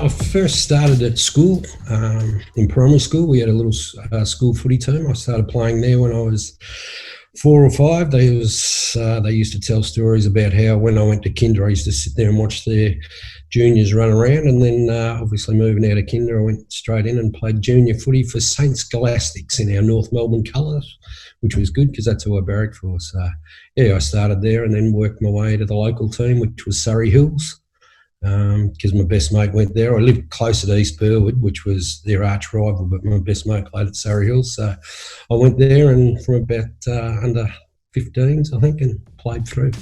I first started at school, in primary school. We had a little school footy team. I started playing there when I was 4 or 5. They used to tell stories about how when I went to kinder, I used to sit there and watch their juniors run around, and then obviously moving out of kinder, I went straight in and played junior footy for St Scholastics in our North Melbourne colours, which was good because that's who I barracked for. So yeah, I started there and then worked my way to the local team, which was Surrey Hills, because my best mate went there. I lived closer to East Burwood, which was their arch rival, but my best mate played at Surrey Hills. So I went there and from about under 15s, I think, and played through.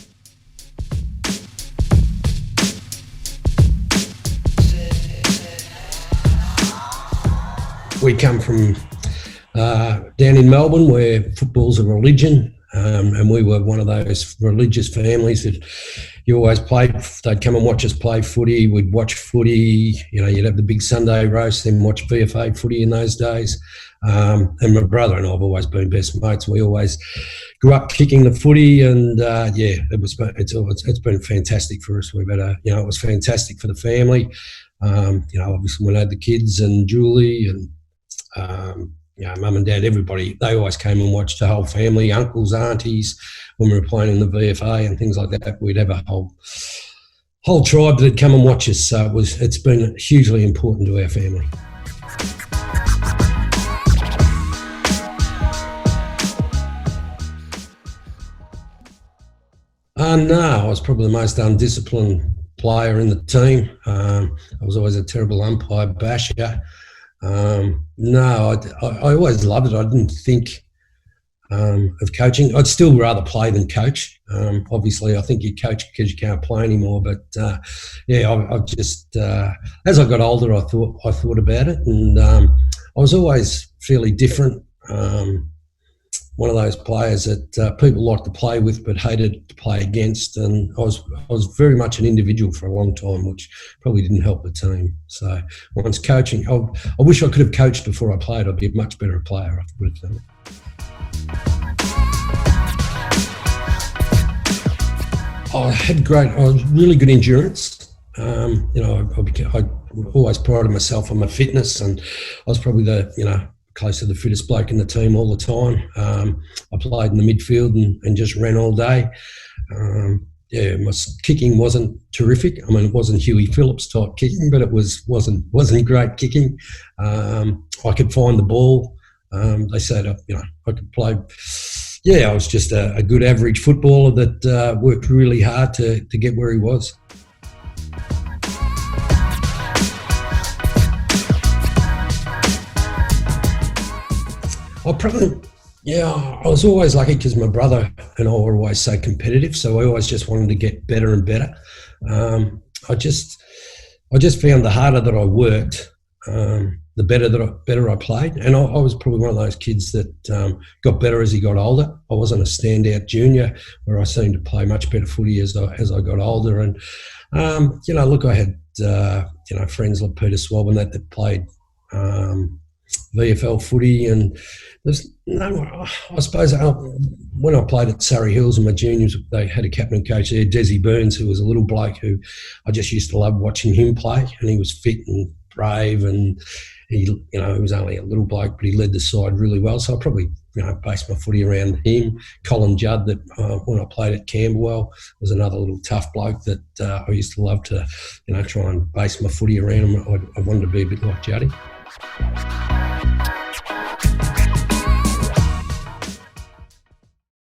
We come from down in Melbourne where football's a religion, and we were one of those religious families that you always played. They'd come and watch us play footy. We'd watch footy. You'd have the big Sunday roast, then watch VFA footy in those days. And my brother and I have always been best mates. We always grew up kicking the footy, and it's been fantastic for us. We've had it was fantastic for the family. Obviously when I had the kids and Julie and mum and dad, everybody, they always came and watched, the whole family, uncles, aunties, when we were playing in the VFA and things like that. We'd have a whole tribe that'd come and watch us. So it's been hugely important to our family. No, I was probably the most undisciplined player in the team. I was always a terrible umpire basher. No, I always loved it. I didn't think of coaching. I'd still rather play than coach. Obviously, I think you coach because you can't play anymore. But I've just as I got older, I thought about it, and I was always fairly different. One of those players that people liked to play with but hated to play against, and I was very much an individual for a long time, which probably didn't help the team. So once coaching, I wish I could have coached before I played. I'd be a much better player, I would have done. I was really good endurance. I always prided myself on my fitness, and I was probably close to the fittest bloke in the team all the time. I played in the midfield and just ran all day. My kicking wasn't terrific. I mean, it wasn't Huey Phillips type kicking, but it wasn't great kicking. I could find the ball. They said, I could play. Yeah, I was just a good average footballer that worked really hard to get where he was. I was always lucky because my brother and I were always so competitive, so I always just wanted to get better and better. I just found the harder that I worked, the better I played, and I was probably one of those kids that got better as he got older. I wasn't a standout junior where I seemed to play much better footy as I got older. And I had friends like Peter Swab and that played VFL footy, and I suppose when I played at Surrey Hills in my juniors, they had a captain coach there, Desi Burns, who was a little bloke who I just used to love watching him play, and he was fit and brave, and he was only a little bloke, but he led the side really well. So I probably based my footy around him. Colin Judd, that when I played at Camberwell, was another little tough bloke that I used to love to try and base my footy around him. I wanted to be a bit like Juddy.